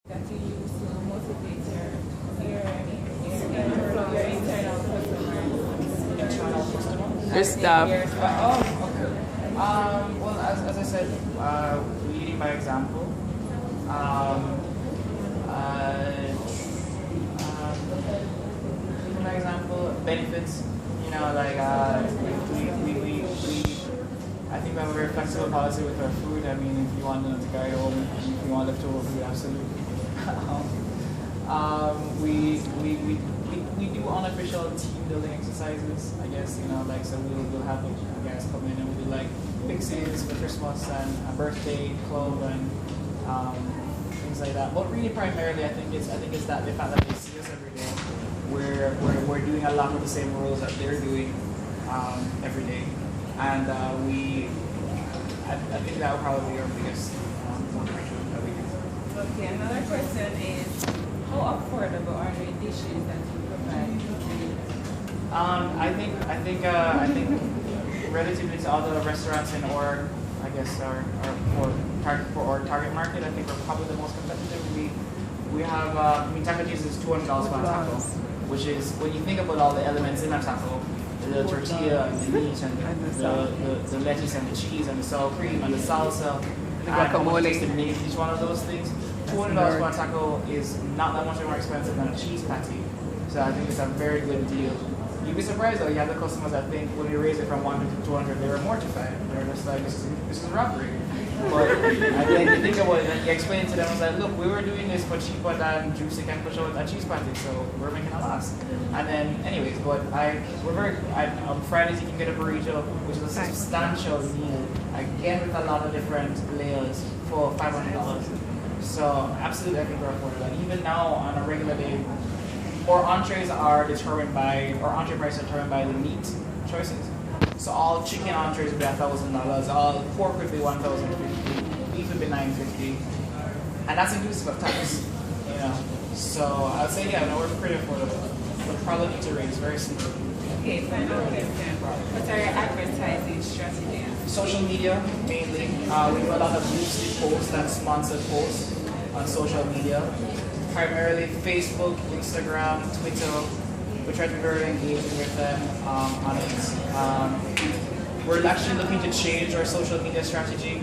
that you use to motivate your internal customers? Internal customers? Your staff. Oh, okay. Well, as I said, leading by example. Leading by example, benefits. You know, like we I think we have a very flexible policy with our food. I mean, if you want to carry home, if you want leftover food, absolutely. We do unofficial team building exercises, I guess, you know, like, so we'll have guys come in and we do like fixes for Christmas and a birthday club and things like that. But really primarily I think it's that the fact that they see us every day. We're doing a lot of the same roles that they're doing every day. And I think that would probably be our biggest motivation that we do. Okay, another question is, how affordable are the dishes that you provide? I think relatively to other restaurants in our, I guess, our target market, I think we're probably the most competitive. We have taco cheese is $200 for a taco, which is, when you think about all the elements in a taco, the tortilla and the meat and the lettuce and the cheese and the sour cream and the salsa, the guacamole, to make each one of those things. $200 for a taco is not that much more expensive than a cheese patty. So I think it's a very good deal. You'd be surprised though, you have the customers that think when you raise it from 100 to 200, they were mortified. They're just like, this is robbery. But I think you think about it and you explain to them, I was like, look, we were doing this for cheaper than juicy can push out a cheese patty, so we're making a loss. And then, anyways, but on Fridays you can get a burrito, which is a substantial meal, again with a lot of different layers for $500. So absolutely, I think we're affordable. And even now, on a regular day, our entrees are determined by, our entree prices are determined by the meat choices. So all chicken entrees would be $1,000, all pork would be $1,050, beef would be $950, and that's inclusive of tax. You know, so I'd say no, we're pretty affordable. We probably need to raise very soon. Okay, final question. What are your advertising strategies? Social media mainly. We do a lot of boosted posts and sponsored posts on social media. Primarily Facebook, Instagram, Twitter. We try to be very engaging with them on it. We're actually looking to change our social media strategy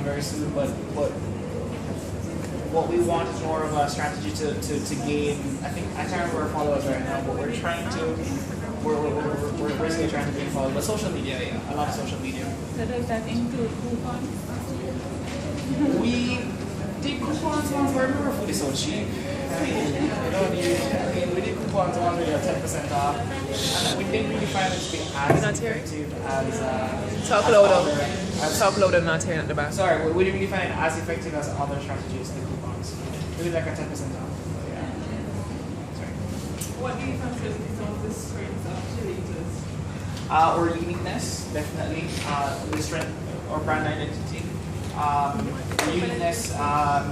very soon, but what we want is more of a strategy to gain. I can't remember our followers right now, but we're basically trying to gain followers. But social media, yeah, a lot of social media. So does that include coupons? We did coupons once, but I remember food is so cheap. We did coupons once where you got 10% off, and we didn't really find it to be as effective as talk louder, not hearing at the back. Sorry, we didn't really find it as effective as other strategies like coupons. We did like a 10% off. So yeah. Sorry. What do you consider to be some of the strengths of Chilitos? Our uniqueness, definitely. The strength or brand identity. Uniqueness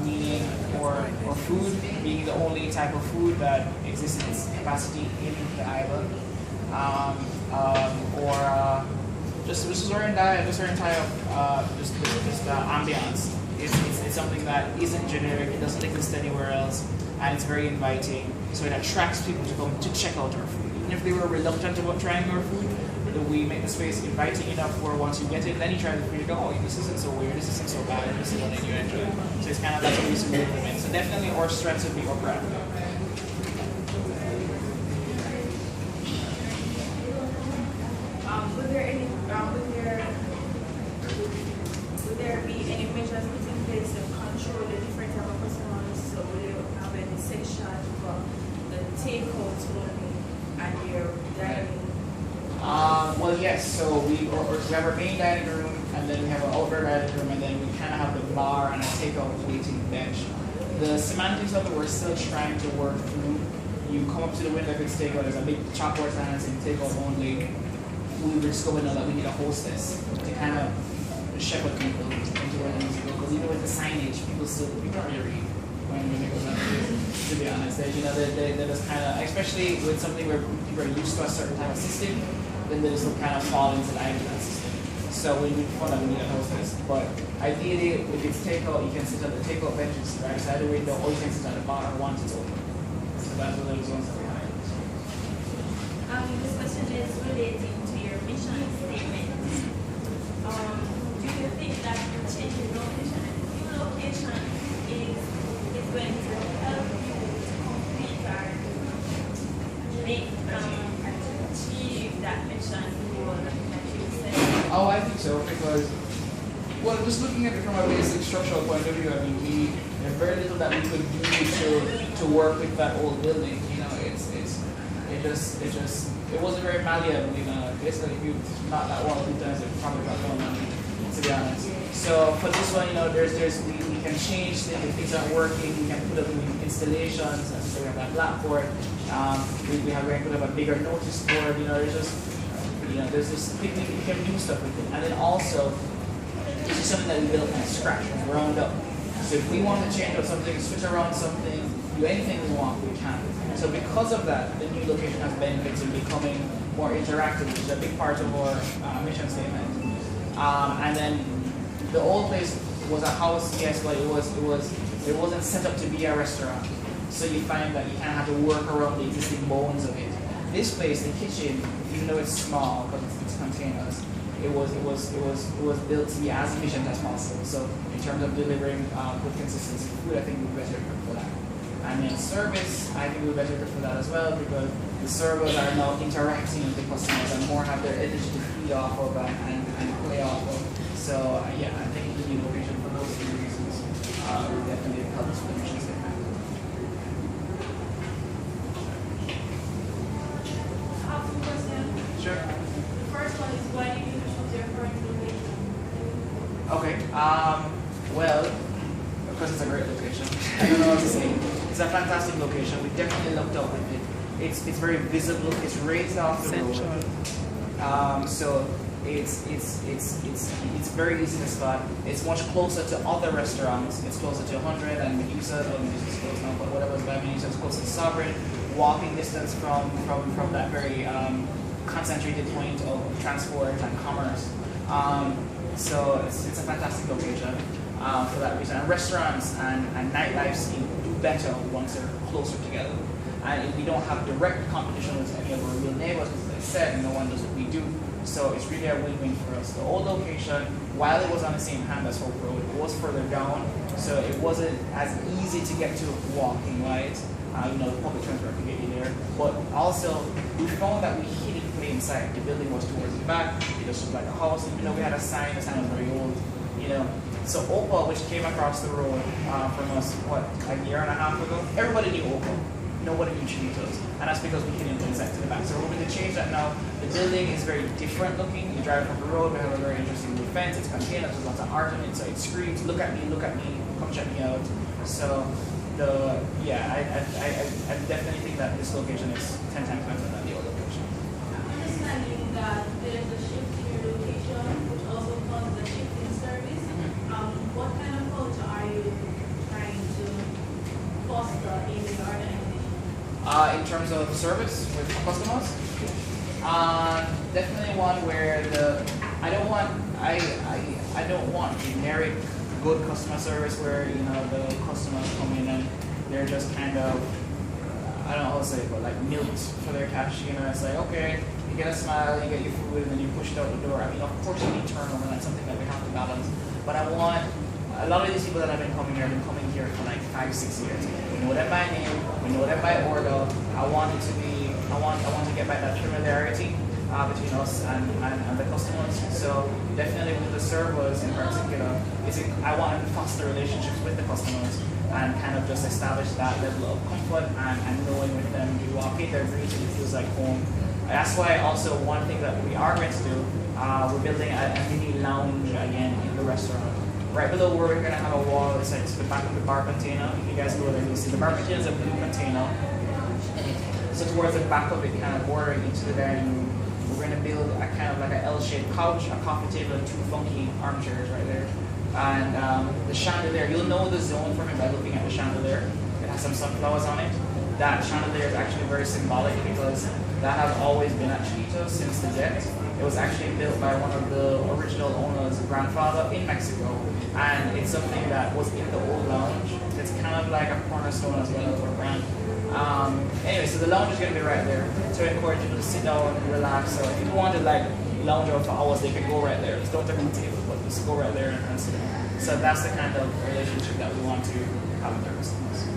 meaning or food being the only type of food that exists in its capacity in the island, or just our entire ambiance. It's something that isn't generic. It doesn't exist anywhere else, and it's very inviting. So it attracts people to come to check out our food, even if they were reluctant about trying our food. We make the space inviting enough where once you get it, then you try the food, you go, oh, this isn't so weird, this isn't so bad, this is what you enjoy. So it's kind of, that's what we see movement. So definitely our strengths would be our brand. Would there be any measures put in place to control the different type of customers? So will you have any section for the takeout only and your dining? Well, yes. So we have our main dining room, and then we have our outdoor dining room, and then we kind of have the bar and a takeout waiting bench. The semantics of it, we're still trying to work through. You come up to the window if it's takeout. There's a big chalkboard sign saying takeout only. We discovered now that we need a hostess to kind of shepherd people into where they need to go. Because even with the signage, people don't really read when they go down to be honest. They're just kind of, especially with something where people are used to a certain type of system, then they just kind of fall into the idea of that system. So we need fun and we need a hostess. But ideally, if it's takeout, you can sit on the takeout benches right side of the window, or you can sit on the bar once it's open. So that's what those ones that we have. This question is relating to your mission statement. Do you think that changing location and new location is going to help you to complete or make achieve that mission goal that you set? Oh, I think so, because, well, just looking at it from a basic structural point of view, I mean, there's very little that we could do to work with that old building. You know, it wasn't very malleable. You know, basically, if you knock that wall 2 times, it probably got going on. To be honest. So for this one, you know, we can change things. If things aren't working, we can put up new installations. And so we have that blackboard. We can put up a bigger notice board. You know, there's this we can do stuff with it. And then also, this is something that we built from scratch, from ground up. So if we want to change up something, switch around something, do anything we want, we can. So because of that, the new location has benefits in becoming more interactive, which is a big part of our mission statement. And then the old place was a house, yes, but it wasn't set up to be a restaurant. So you find that you kind of have to work around the existing bones of it. This place, the kitchen, even though it's small because it's containers, it was built to be as efficient as possible. So in terms of delivering good consistency food, I think we're better equipped for that. And then service, I think we're better equipped for that as well, because the servers are now interacting with the customers and more have their energy to feed off of and play off of. So yeah, I think the new location for those 3 reasons will definitely help us with the mission statement. Sure. The first one is, why did you choose your current location? Okay. Well, because it's a great location. I don't know what to say. It's a fantastic location. We definitely looked up with it. It's very visible. It's raised off the road. So it's very easy to spot. It's much closer to other restaurants. It's closer to 100 and Medusa. Well, Medusa's close now, but whatever's by Medusa, it's closer to Sovereign. Walking distance from that very concentrated point of transport and commerce. So it's a fantastic location for that reason. And restaurants and nightlife scene do better once they're closer together. And if we don't have direct competition with any of our real neighbors, as I said, no one does what we do. So it's really a win-win for us. The old location, while it was on the same hand as Hope Road, it was further down, so it wasn't as easy to get to walking wise. The public transport could get you there. But also, we found that we hid it plain sight. The building was towards the back. It just looked like a house. Even though we had a sign, the sign was very old. So Opal, which came across the road from us, a year and a half ago, everybody knew Opal. Nobody knew Chilitos. And that's because we hid it plain sight to the back. So we're hoping to change that now. The building is very different looking. You drive from the road, we have a very interesting wood fence. It's containers, there's lots of art in it, so it screams, look at me, come check me out. So I definitely think that this location is 10 times better than the old location. Understanding that there's a shift in your location, which also causes a shift in service, what kind of culture are you trying to foster in the organization? In terms of service with customers, definitely one where I don't want generic good customer service where the customers come in and they're just kind of, I don't know how to say it, but like milked for their cash. It's like, okay, you get a smile, you get your food, and then you push it out the door. I mean, of course you need turnover, and that's something that we have to balance. But I want a lot of these people that have been coming here for like 5-6 years. We know them by name, we know them by order. I want to get back that familiarity between us and the customers. So definitely with the servers in particular, I want to foster relationships with the customers and kind of just establish that level of comfort and knowing with them, you walk in, they're greeted, it feels like home. That's why also one thing that we are going to do, we're building a mini lounge again in the restaurant. Right below where we're going to have a wall, it's like to the back of the bar container. If you guys go there, you'll see the bar container is a blue container. So towards the back of it, kind of bordering into the dining room, we're going to build a kind of like an L-shaped couch, a coffee table, and 2 funky armchairs right there. And the chandelier, you'll know the zone from it by looking at the chandelier. It has some sunflowers on it. That chandelier is actually very symbolic because that has always been at Chilitos since the jet. It was actually built by one of the original owners' grandfather in Mexico, and it's something that was in the old lounge. It's kind of like a cornerstone as well as a brand. Anyway, so the lounge is going to be right there to encourage people to sit down and relax. So if people want to like lounge out for hours, they can go right there. Just don't take on the table, but just go right there and sit down. So that's the kind of relationship that we want to have with our customers.